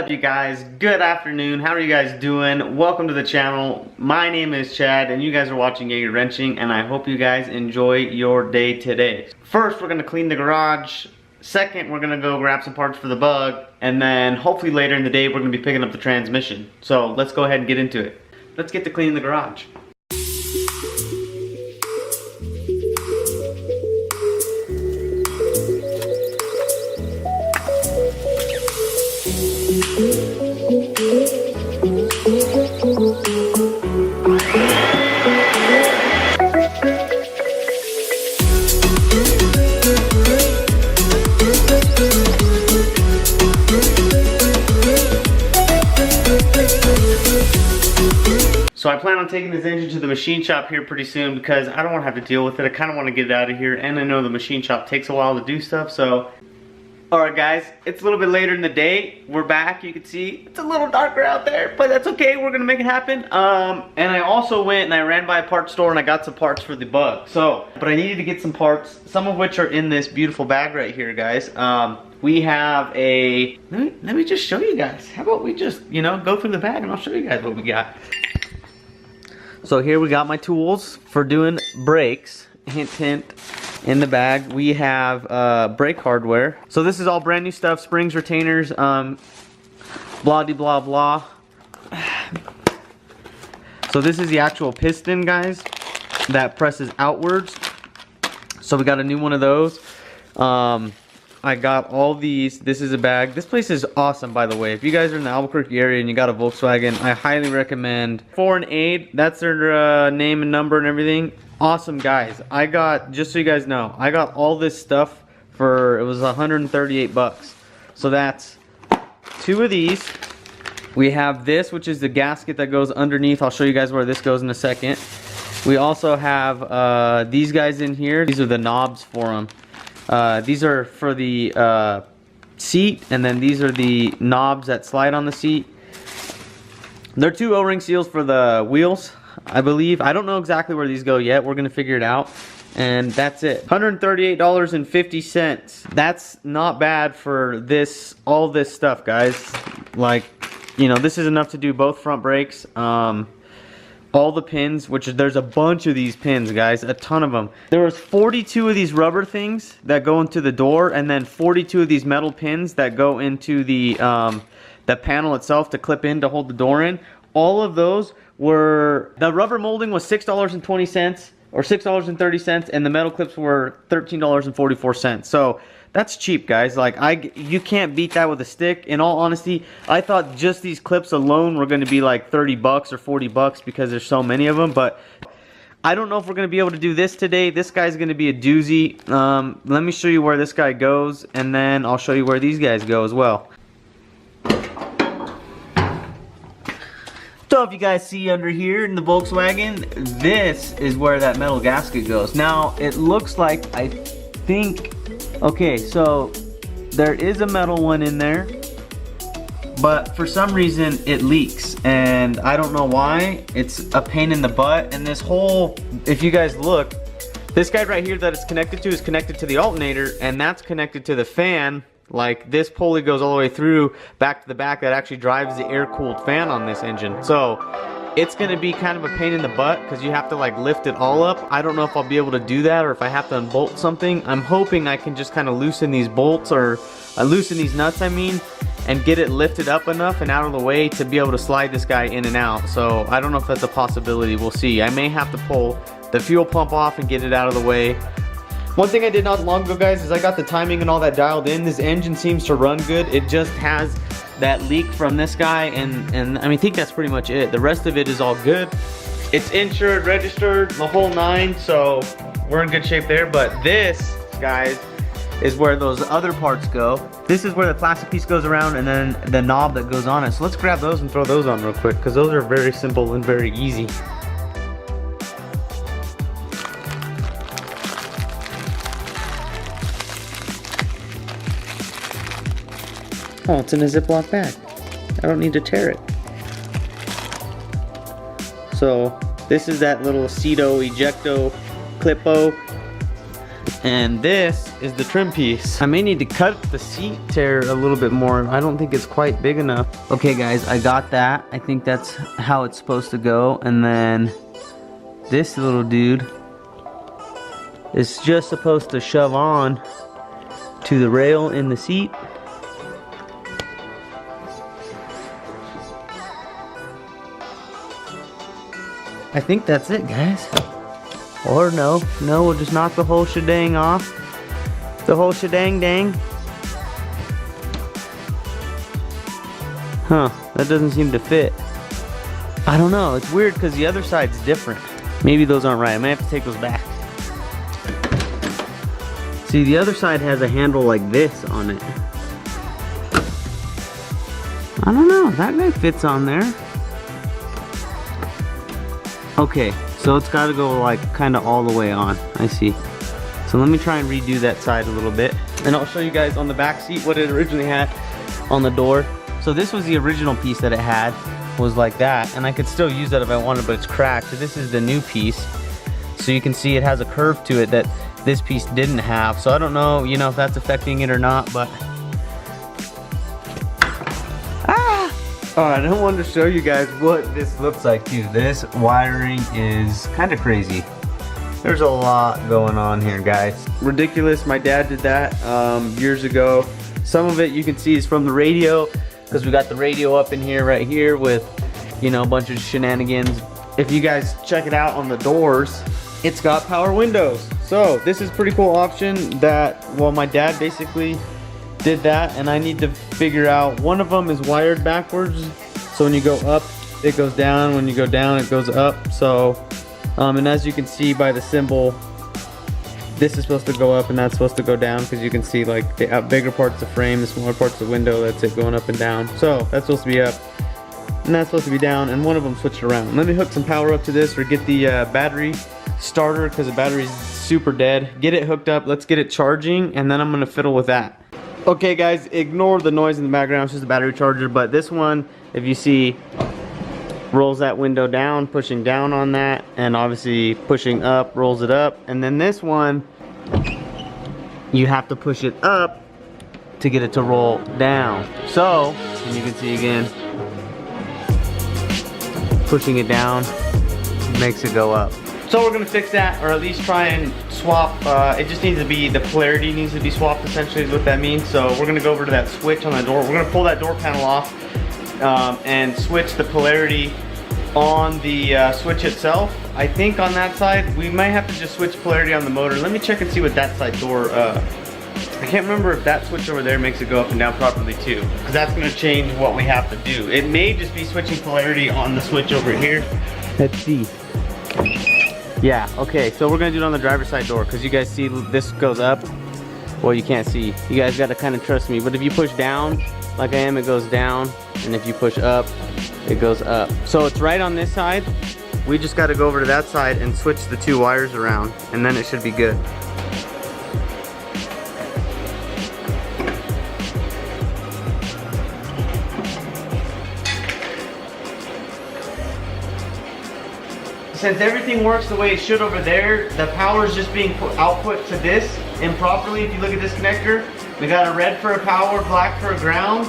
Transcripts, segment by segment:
up, you guys? Good afternoon. How are you guys doing? Welcome to the channel. My name is Chad and you guys are watching JaegerWrenching, and I hope you guys enjoy your day today. First, we're gonna clean the garage. Second, we're gonna go grab some parts for the bug, and then hopefully later in the day we're gonna be picking up the transmission. So let's go ahead and get into it. Let's get to cleaning the garage. So I plan on taking this engine to the machine shop here pretty soon because I don't want to have to deal with it. I kind of want to get it out of here, and I know the machine shop takes a while to do stuff, so. Alright guys, it's a little bit later in the day. We're back. You can see it's a little darker out there, but that's okay. We're going to make it happen. And I also went and I ran by a parts store and I got some parts for the bug. But I needed to get some parts, some of which are in this beautiful bag right here, guys. We have a, let me just show you guys. How about we just, go through the bag and I'll show you guys what we got. So here we got my tools for doing brakes. Hint, hint. In the bag we have brake hardware. So this is all brand new stuff, springs, retainers, blah de blah blah. So this is the actual piston, guys, that presses outwards. So we got a new one of those. I got all these. This is a bag. This place is awesome, by the way. If you guys are in the Albuquerque area and you got a Volkswagen, I highly recommend. Foreign Aid, that's their name and number and everything. Awesome guys. I got, just so you guys know, I got all this stuff for, it was 138 bucks. So that's two of these. We have this, which is the gasket that goes underneath. I'll show you guys where this goes in a second. We also have these guys in here. These are the knobs for them. These are for the seat, and then these are the knobs that slide on the seat. They're two O-ring seals for the wheels, I believe. I don't know exactly where these go yet. We're gonna figure it out. And that's it. $138.50. That's not bad for this, all this stuff, guys. Like, this is enough to do both front brakes. All the pins, which there's a bunch of these pins, guys, a ton of them. There was 42 of these rubber things that go into the door, and then 42 of these metal pins that go into the panel itself to clip in to hold the door in. All of those were, the rubber molding was $6.20 or $6.30, and the metal clips were $13.44. So that's cheap, guys. Like, you can't beat that with a stick. In all honesty, I thought just these clips alone were going to be like 30 bucks or 40 bucks because there's so many of them, but I don't know if we're going to be able to do this today. This guy's going to be a doozy. Let me show you where this guy goes, and then I'll show you where these guys go as well. So if you guys see under here in the Volkswagen, this is where that metal gasket goes. Now, it looks like, I think, okay, so there is a metal one in there, but for some reason it leaks, and I don't know why. It's a pain in the butt, and this whole, if you guys look, this guy right here that it's connected to is connected to the alternator, and that's connected to the fan. Like, this pulley goes all the way through back to the back that actually drives the air-cooled fan on this engine. So it's going to be kind of a pain in the butt because you have to like lift it all up. I don't know if I'll be able to do that or if I have to unbolt something. I'm hoping I can just kind of loosen these bolts, or loosen these nuts, I mean, and get it lifted up enough and out of the way to be able to slide this guy in and out. So I don't know if that's a possibility. We'll see. I may have to pull the fuel pump off and get it out of the way. One thing I did not long ago, guys, is I got the timing and all that dialed in. This engine seems to run good. It just has that leak from this guy, and I think that's pretty much it. The rest of it is all good. It's insured, registered, the whole nine, so we're in good shape there. But this, guys, is where those other parts go. This is where the plastic piece goes around, and then the knob that goes on it. So let's grab those and throw those on real quick, because those are very simple and very easy. Oh, it's in a Ziploc bag. I don't need to tear it. So this is that little Cedo Ejecto Clippo. And this is the trim piece. I may need to cut the seat tear a little bit more. I don't think it's quite big enough. Okay guys, I got that. I think that's how it's supposed to go. And then this little dude is just supposed to shove on to the rail in the seat. I think that's it, guys. Or no, we'll just knock the whole shebang off. The whole shebang dang. Huh, that doesn't seem to fit. I don't know, it's weird because the other side's different. Maybe those aren't right, I may have to take those back. See, the other side has a handle like this on it. I don't know, that guy fits on there. Okay, so it's got to go like kind of all the way on. I see. So let me try and redo that side a little bit. And I'll show you guys on the back seat what it originally had on the door. So this was the original piece that it had, was like that. And I could still use that if I wanted, but it's cracked. So this is the new piece. So you can see it has a curve to it that this piece didn't have. So I don't know, you know, if that's affecting it or not, but oh, I don't want to show you guys what this looks like too. This wiring is kind of crazy. There's a lot going on here, guys. Ridiculous. My dad did that years ago. Some of it you can see is from the radio, because we got the radio up in here right here with, you know, a bunch of shenanigans. If you guys check it out on the doors, it's got power windows. So this is a pretty cool option that, well, my dad basically did that, and I need to figure out, one of them is wired backwards, so when you go up it goes down, when you go down it goes up. So and as you can see by the symbol, this is supposed to go up and that's supposed to go down, because you can see like the bigger parts of the frame, the smaller parts of the window, that's it going up and down. So that's supposed to be up and that's supposed to be down, and one of them switched around. Let me hook some power up to this, or get the battery starter, because the battery's super dead. Get it hooked up, let's get it charging, and then I'm gonna fiddle with that. Okay guys, ignore the noise in the background, it's just a battery charger. But this one, if you see, rolls that window down, pushing down on that, and obviously pushing up rolls it up. And then this one, you have to push it up to get it to roll down. So, and you can see again, pushing it down makes it go up. So we're gonna fix that, or at least try and swap. It just needs to be, the polarity needs to be swapped, essentially is what that means. So we're gonna go over to that switch on the door. We're gonna pull that door panel off and switch the polarity on the switch itself. I think on that side, we might have to just switch polarity on the motor. Let me check and see what that side door, I can't remember if that switch over there makes it go up and down properly too, because that's gonna change what we have to do. It may just be switching polarity on the switch over here. Let's see. Yeah, okay, so we're gonna do it on the driver's side door, because you guys see this goes up. Well, you can't see. You guys gotta kind of trust me. But if you push down, like I am, it goes down. And if you push up, it goes up. So it's right on this side. We just gotta go over to that side and switch the two wires around, and then it should be good. Since everything works the way it should over there, the power is just being output to this improperly. If you look at this connector, we got a red for a power, black for a ground,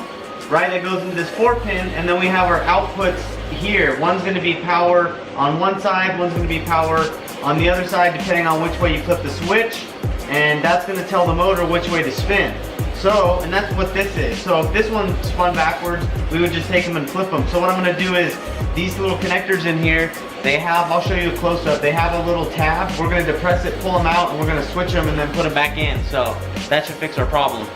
right? That goes into this 4-pin, and then we have our outputs here. One's gonna be power on one side, one's gonna be power on the other side, depending on which way you flip the switch, and that's gonna tell the motor which way to spin. So, and that's what this is. So if this one spun backwards, we would just take them and flip them. So what I'm gonna do is, these little connectors in here, they have, I'll show you a close-up, they have a little tab. We're gonna depress it, pull them out, and we're gonna switch them and then put them back in. So that should fix our problem.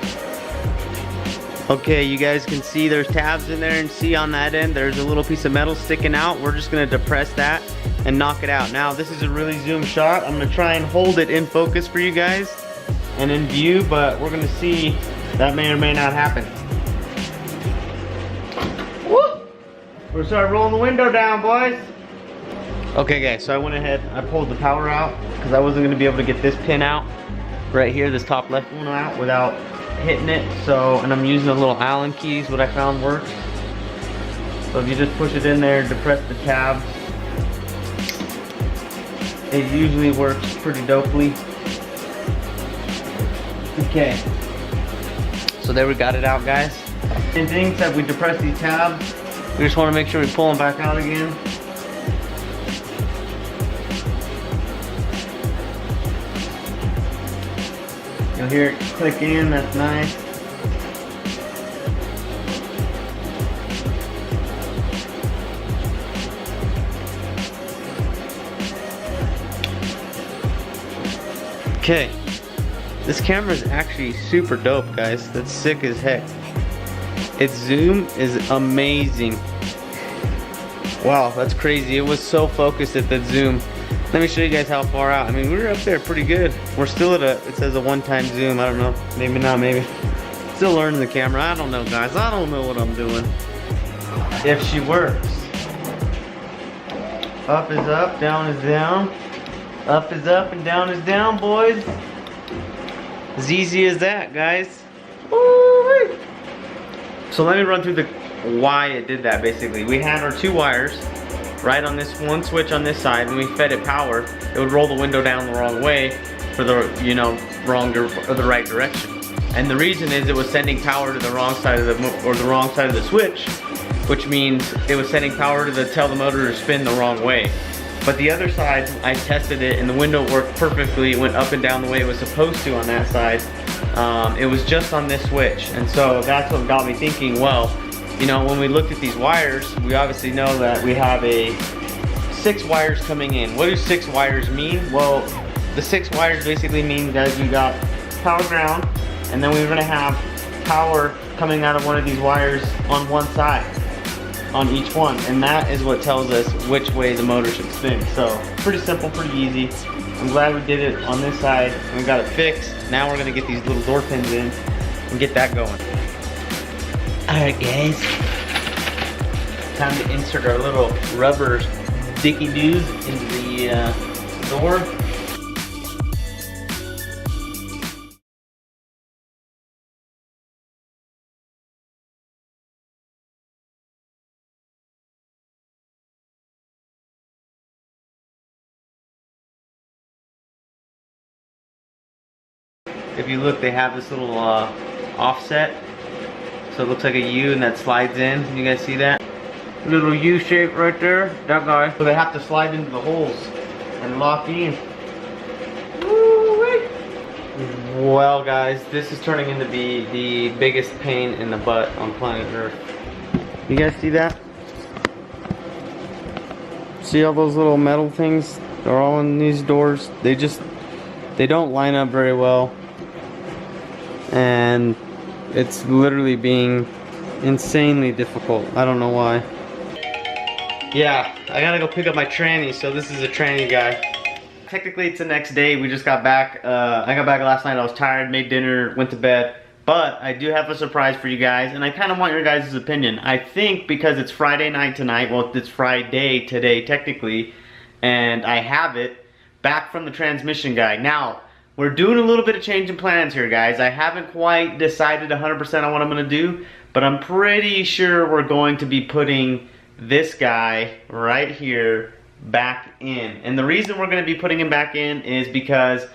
Okay, you guys can see there's tabs in there, and see on that end, there's a little piece of metal sticking out. We're just gonna depress that and knock it out. Now, this is a really zoomed shot. I'm gonna try and hold it in focus for you guys and in view, but we're gonna see that may or may not happen. Woo! We're gonna start rolling the window down, boys. Okay guys, so I went ahead, I pulled the power out, because I wasn't gonna be able to get this pin out right here, this top left one out without hitting it. So, and I'm using the little Allen keys, what I found works. So if you just push it in there, depress the tab, it usually works pretty dopely. Okay. So there we got it out, guys. And things that we depress these tabs. We just want to make sure we pull them back out again. You'll hear it click in, that's nice. Okay, this camera is actually super dope, guys. That's sick as heck. Its zoom is amazing. Wow, that's crazy. It was so focused at that zoom. Let me show you guys how far out. I mean, we were up there pretty good. We're still at it says a one-time zoom. I don't know, maybe not, maybe. Still learning the camera. I don't know, guys. I don't know what I'm doing. If she works. Up is up, down is down. Up is up and down is down, boys. As easy as that, guys. Woo-wee. So let me run through the why it did that. Basically, we had our two wires right on this one switch on this side. When we fed it power, it would roll the window down the wrong way for the, you know, or the right direction. And the reason is it was sending power to the wrong side of the wrong side of the switch, which means it was sending power to tell the motor to spin the wrong way. But the other side, I tested it and the window worked perfectly. It went up and down the way it was supposed to on that side. It was just on this switch. And so that's what got me thinking, well, you know, when we looked at these wires, we obviously know that we have 6 wires coming in. What do 6 wires mean? Well, the 6 wires basically mean that you got power ground, and then we're gonna have power coming out of one of these wires on one side. On each one, and that is what tells us which way the motor should spin. So pretty simple, pretty easy. I'm glad we did it on this side and we got it fixed. Now we're gonna get these little door pins in and get that going. Alright guys, time to insert our little rubber sticky doos into the door. If you look, they have this little offset. So it looks like a U and that slides in. Can you guys see that? Little U shape right there. That guy. So they have to slide into the holes and lock in. Woo-wee. Well guys, this is turning into be the biggest pain in the butt on planet Earth. You guys see that? See all those little metal things? They're all in these doors. They don't line up very well. And it's literally being insanely difficult. I don't know why. Yeah, I gotta go pick up my tranny, so this is a tranny guy. Technically it's the next day. We just got back. I got back last night. I was tired, made dinner, went to bed. But I do have a surprise for you guys, and I kind of want your guys' opinion. I think because it's Friday night tonight, well, it's Friday today technically, and I have it back from the transmission guy. Now, we're doing a little bit of change in plans here, guys. I haven't quite decided 100% on what I'm gonna do, but I'm pretty sure we're going to be putting this guy right here back in. And the reason we're gonna be putting him back in is because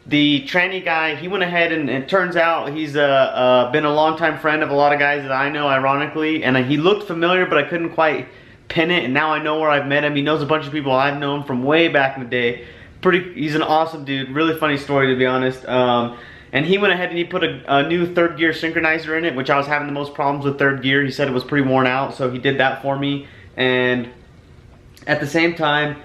the tranny guy, he went ahead and it turns out he's been a longtime friend of a lot of guys that I know, ironically, and he looked familiar, but I couldn't quite pin it, and now I know where I've met him. He knows a bunch of people I've known from way back in the day. He's an awesome dude, really funny story to be honest. And he went ahead and he put a new 3rd gear synchronizer in it, which I was having the most problems with 3rd gear. He said it was pretty worn out, so he did that for me. And at the same time,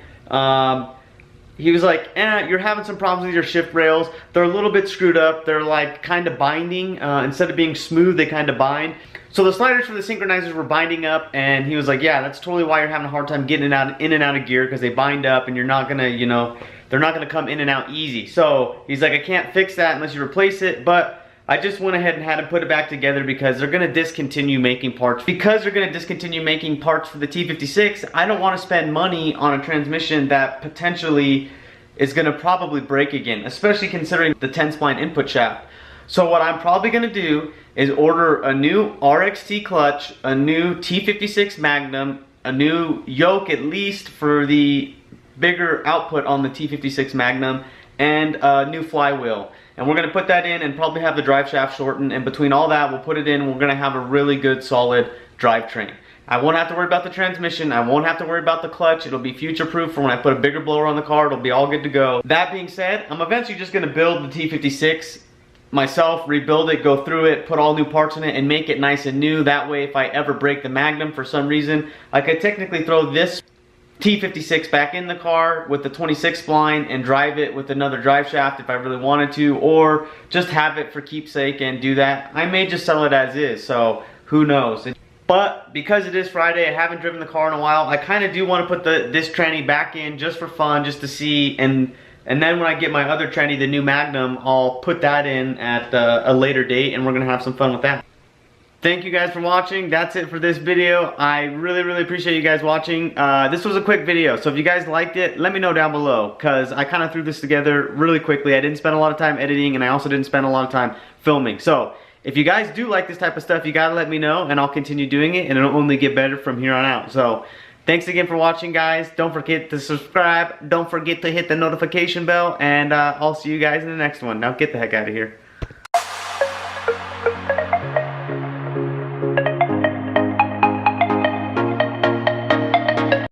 he was like, you're having some problems with your shift rails. They're a little bit screwed up. They're like kind of binding. Instead of being smooth, they kind of bind. So the sliders for the synchronizers were binding up, and he was like, yeah, that's totally why you're having a hard time getting in and out of gear, because they bind up and you're not gonna, you know, they're not gonna come in and out easy. So he's like, I can't fix that unless you replace it, but I just went ahead and had him put it back together because they're gonna discontinue making parts. Because they're gonna discontinue making parts for the T56, I don't wanna spend money on a transmission that potentially is gonna probably break again, especially considering the 10-spline input shaft. So what I'm probably gonna do is order a new RXT clutch, a new T56 Magnum, a new yoke at least for the bigger output on the T56 Magnum, and a new flywheel. And we're gonna put that in and probably have the drive shaft shortened, and between all that, we'll put it in, we're gonna have a really good solid drivetrain. I won't have to worry about the transmission, I won't have to worry about the clutch, it'll be future proof for when I put a bigger blower on the car, it'll be all good to go. That being said, I'm eventually just gonna build the T56 myself, rebuild it, go through it, put all new parts in it, and make it nice and new. That way, if I ever break the Magnum for some reason, I could technically throw this T56 back in the car with the 26 spline and drive it with another drive shaft if I really wanted to, or just have it for keepsake and do that. I may just sell it as is, so who knows. But because it is Friday, I haven't driven the car in a while, I kind of do want to put this tranny back in just for fun, just to see, and then when I get my other tranny, the new Magnum, I'll put that in at a later date, and we're going to have some fun with that. Thank you guys for watching. That's it for this video. I really appreciate you guys watching. This was a quick video, so if you guys liked it, let me know down below, because I kind of threw this together really quickly. I didn't spend a lot of time editing, and I also didn't spend a lot of time filming. So if you guys do like this type of stuff, you gotta let me know, and I'll continue doing it, and it'll only get better from here on out. So thanks again for watching, guys. Don't forget to subscribe. Don't forget to hit the notification bell, and I'll see you guys in the next one. Now get the heck out of here.